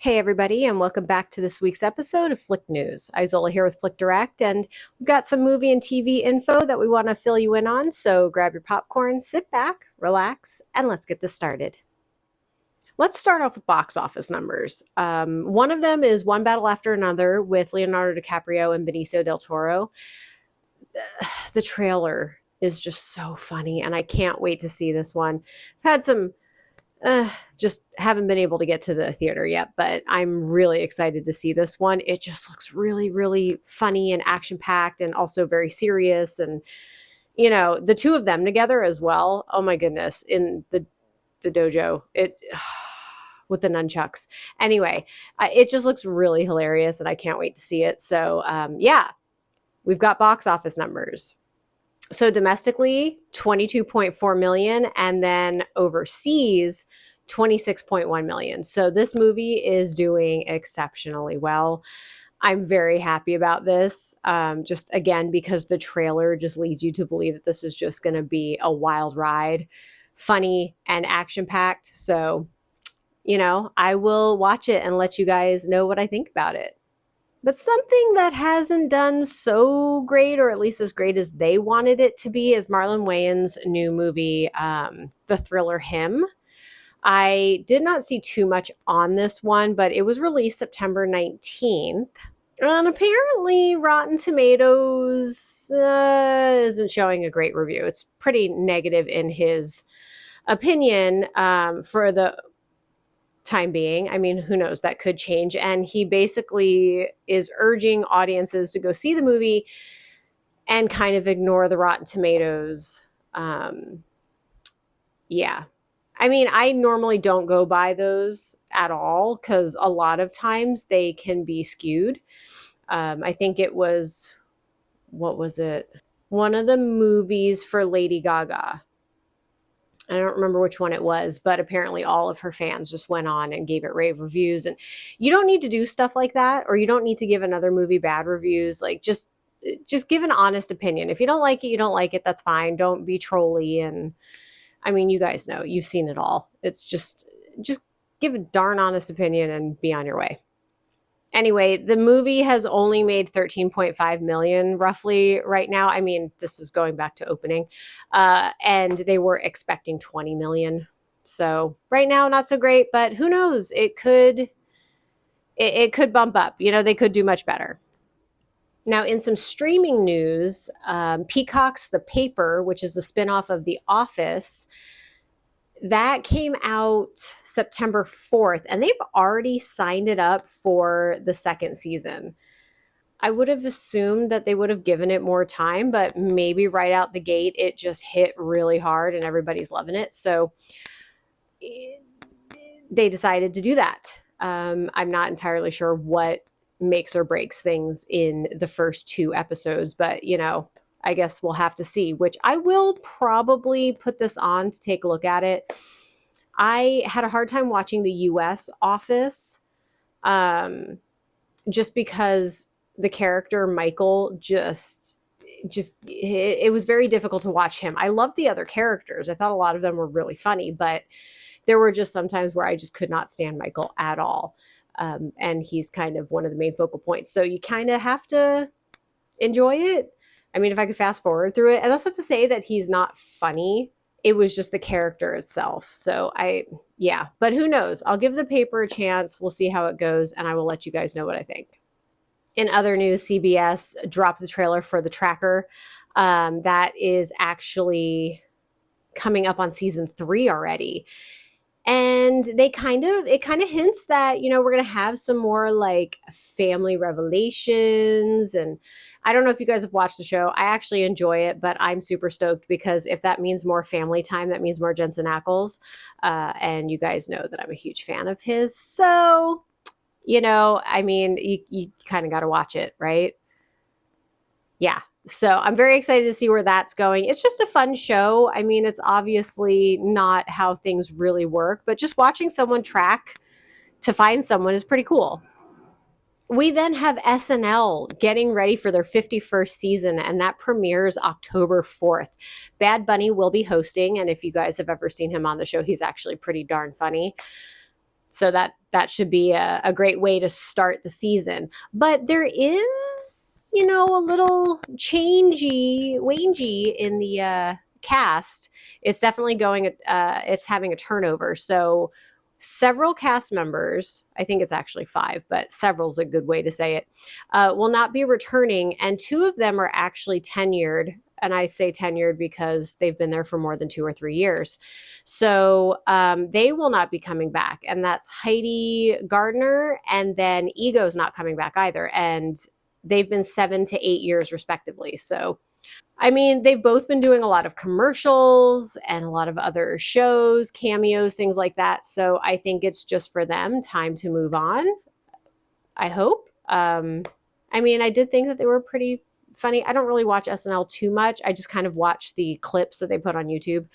Hey everybody, and welcome back to this week's episode of Flick News. Izola here with FlickDirect, and we've got some movie and TV info that we want to fill you in on, so grab your popcorn, sit back, relax, and let's get this started. Let's start off with box office numbers. One of them is One Battle After Another with Leonardo DiCaprio and Benicio del Toro. The trailer is just so funny, and I can't wait to see this one. I've had some just haven't been able to get to the theater yet, but I'm really excited to see this one. It just looks really, really funny and action packed and also very serious. And, the two of them together as well. Oh my goodness. In the dojo, with the nunchucks. Anyway, it just looks really hilarious and I can't wait to see it. So, yeah, we've got box office numbers. So domestically, 22.4 million, and then overseas, 26.1 million. So this movie is doing exceptionally well. I'm very happy about this. Just again, because the trailer just leads you to believe that this is just going to be a wild ride, funny and action packed. So, I will watch it and let you guys know what I think about it. But something that hasn't done so great, or at least as great as they wanted it to be, is Marlon Wayans' new movie, the thriller Him. I did not see too much on this one, but it was released September 19th. And apparently, Rotten Tomatoes isn't showing a great review. It's pretty negative in his opinion for the time being. I mean, who knows? That could change. And he basically is urging audiences to go see the movie and kind of ignore the Rotten Tomatoes. Yeah. I mean, I normally don't go by those at all because a lot of times they can be skewed. I think it was, what was it? One of the movies for Lady Gaga. I don't remember which one it was, but apparently all of her fans just went on and gave it rave reviews. And you don't need to do stuff like that, or you don't need to give another movie bad reviews. Like just give an honest opinion. If you don't like it, you don't like it. That's fine. Don't be trolly. And I mean, you guys know, you've seen it all. It's just give a darn honest opinion and be on your way. Anyway, the movie has only made 13.5 million roughly right now. I mean, this is going back to opening. And they were expecting 20 million. So right now, not so great, but who knows? It could bump up. They could do much better. Now, in some streaming news, Peacock's The Paper, which is the spinoff of The Office, that came out September 4th, and they've already signed it up for the second season. I would have assumed that they would have given it more time, but maybe right out the gate, it just hit really hard and everybody's loving it. So they decided to do that. I'm not entirely sure what makes or breaks things in the first two episodes, but I guess we'll have to see, which I will probably put this on to take a look at it. I had a hard time watching the US Office just because the character Michael just it was very difficult to watch him. I loved the other characters. I thought a lot of them were really funny, but there were just some times where I just could not stand Michael at all. And he's kind of one of the main focal points. So you kind of have to enjoy it. I mean, if I could fast forward through it, and that's not to say that he's not funny. It was just the character itself. So but who knows? I'll give The Paper a chance. We'll see how it goes, and I will let you guys know what I think. In other news, CBS dropped the trailer for The Tracker. That is actually coming up on season 3 already. And it kind of hints that, we're going to have some more like family revelations. And I don't know if you guys have watched the show. I actually enjoy it, but I'm super stoked because if that means more family time, that means more Jensen Ackles. And you guys know that I'm a huge fan of his. So, I mean, you kind of got to watch it, right? Yeah. So I'm very excited to see where that's going. It's just a fun show. I mean, it's obviously not how things really work, but just watching someone track to find someone is pretty cool. We then have SNL getting ready for their 51st season, and that premieres October 4th. Bad Bunny will be hosting, and if you guys have ever seen him on the show, he's actually pretty darn funny. So that that should be a great way to start the season. But there is, a little wangy in the cast. It's definitely it's having a turnover. So several cast members, I think it's actually 5, but several is a good way to say it, will not be returning. And 2 of them are actually tenured. And I say tenured because they've been there for more than 2 or 3 years. So they will not be coming back. And that's Heidi Gardner, and then Ego's not coming back either. And they've been 7 to 8 years respectively. So I mean, they've both been doing a lot of commercials and a lot of other shows, cameos, things like that. So I think it's just for them time to move on. I hope. I mean, I did think that they were pretty funny. I don't really watch SNL too much. I just kind of watch the clips that they put on YouTube,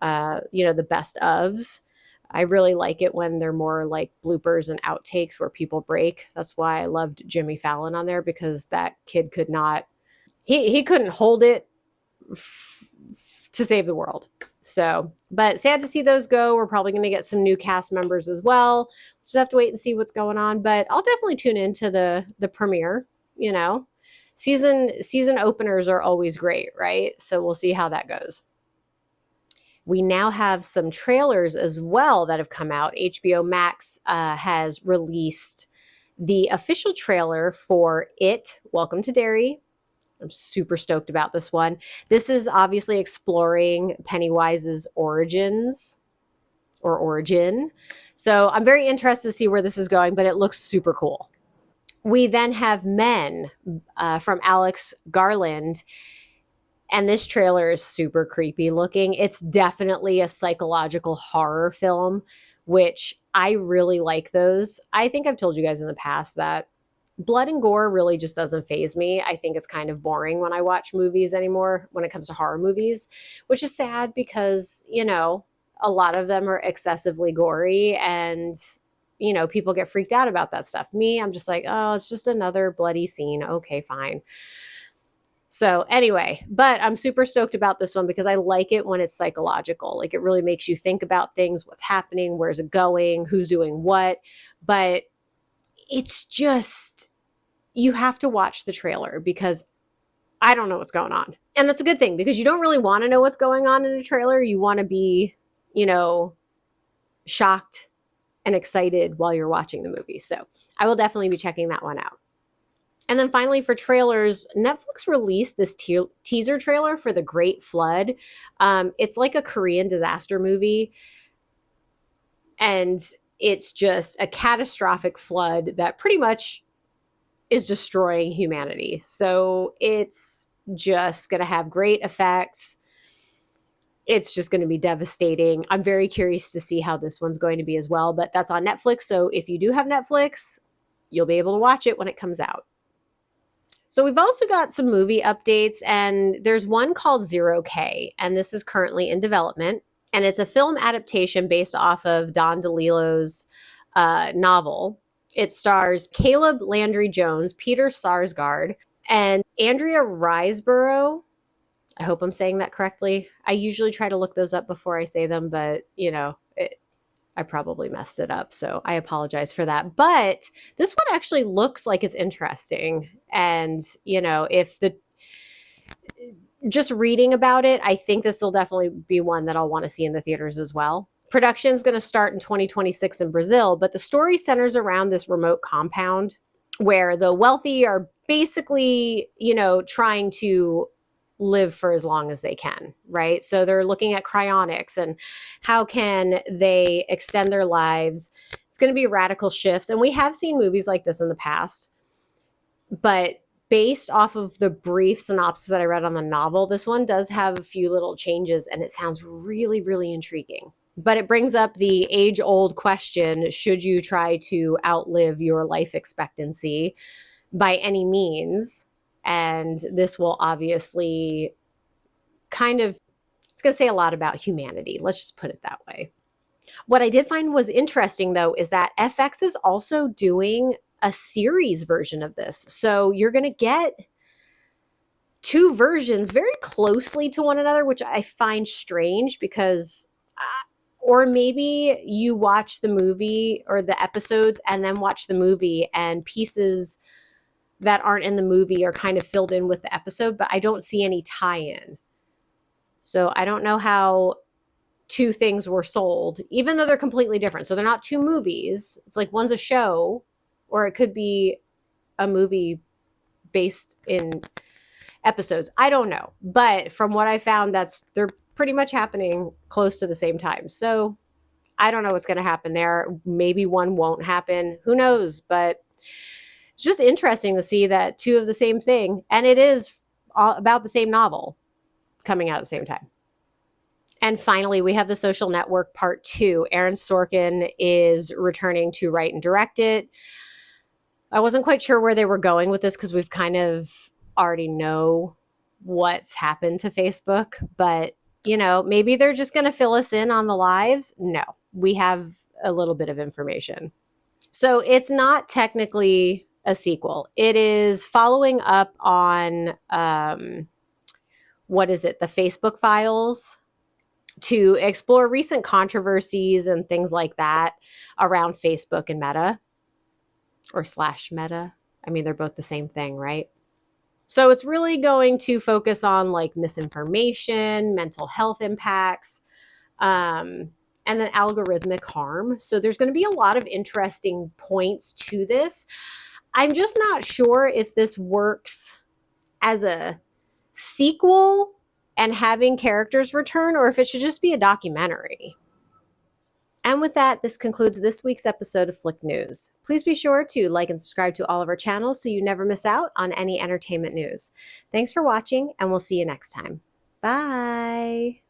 the best ofs. I really like it when they're more like bloopers and outtakes where people break. That's why I loved Jimmy Fallon on there, because that kid could not, he couldn't hold it to save the world. So, but sad to see those go. We're probably going to get some new cast members as well. Just have to wait and see what's going on. But I'll definitely tune into the premiere. Season openers are always great, right? So we'll see how that goes. We now have some trailers as well that have come out. HBO Max has released the official trailer for It, Welcome to Derry. I'm super stoked about this one. This is obviously exploring Pennywise's origin. So I'm very interested to see where this is going, but it looks super cool. We then have Men from Alex Garland. And this trailer is super creepy looking. It's definitely a psychological horror film, which I really like those. I think I've told you guys in the past that blood and gore really just doesn't faze me. I think it's kind of boring when I watch movies anymore when it comes to horror movies, which is sad because, a lot of them are excessively gory and, people get freaked out about that stuff. Me, I'm just like, oh, it's just another bloody scene. Okay, fine. So anyway, but I'm super stoked about this one because I like it when it's psychological. Like it really makes you think about things, what's happening, where's it going, who's doing what. But it's just, you have to watch the trailer because I don't know what's going on. And that's a good thing because you don't really want to know what's going on in a trailer. You want to be, shocked and excited while you're watching the movie. So I will definitely be checking that one out. And then finally for trailers, Netflix released this teaser trailer for The Great Flood. It's like a Korean disaster movie. And it's just a catastrophic flood that pretty much is destroying humanity. So it's just going to have great effects. It's just going to be devastating. I'm very curious to see how this one's going to be as well. But that's on Netflix. So if you do have Netflix, you'll be able to watch it when it comes out. So we've also got some movie updates, and there's one called 0K, and this is currently in development. And it's a film adaptation based off of Don DeLillo's novel. It stars Caleb Landry Jones, Peter Sarsgaard, and Andrea Riseborough. I hope I'm saying that correctly. I usually try to look those up before I say them, but I probably messed it up, so I apologize for that. But this one actually looks like it's interesting. And, if just reading about it, I think this will definitely be one that I'll want to see in the theaters as well. Production is going to start in 2026 in Brazil, but the story centers around this remote compound where the wealthy are basically, trying to live for as long as they can, right? So they're looking at cryonics and how can they extend their lives. It's going to be radical shifts. And we have seen movies like this in the past, but based off of the brief synopsis that I read on the novel, this one does have a few little changes and it sounds really, really intriguing. But it brings up the age-old question, should you try to outlive your life expectancy by any means? And this will obviously it's going to say a lot about humanity. Let's just put it that way. What I did find was interesting, though, is that FX is also doing a series version of this. So you're going to get 2 versions very closely to one another, which I find strange because Or maybe you watch the movie or the episodes and then watch the movie, and pieces that aren't in the movie are kind of filled in with the episode, but I don't see any tie-in. So I don't know how two things were sold, even though they're completely different. So they're not two movies. It's like one's a show, or it could be a movie based in episodes. I don't know. But from what I found, they're pretty much happening close to the same time. So I don't know what's going to happen there. Maybe one won't happen. Who knows? But it's just interesting to see that two of the same thing, and it is all about the same novel, coming out at the same time. And finally, we have The Social Network Part 2. Aaron Sorkin is returning to write and direct it. I wasn't quite sure where they were going with this because we've kind of already know what's happened to Facebook. But, maybe they're just going to fill us in on the lives. No, we have a little bit of information. So it's not technically a sequel. It is following up on, what is it? The Facebook files, to explore recent controversies and things like that around Facebook and Meta, or slash Meta. I mean, they're both the same thing, right? So it's really going to focus on like misinformation, mental health impacts, and then algorithmic harm. So there's going to be a lot of interesting points to this. I'm just not sure if this works as a sequel and having characters return, or if it should just be a documentary. And with that, this concludes this week's episode of Flick News. Please be sure to like and subscribe to all of our channels so you never miss out on any entertainment news. Thanks for watching, and we'll see you next time. Bye.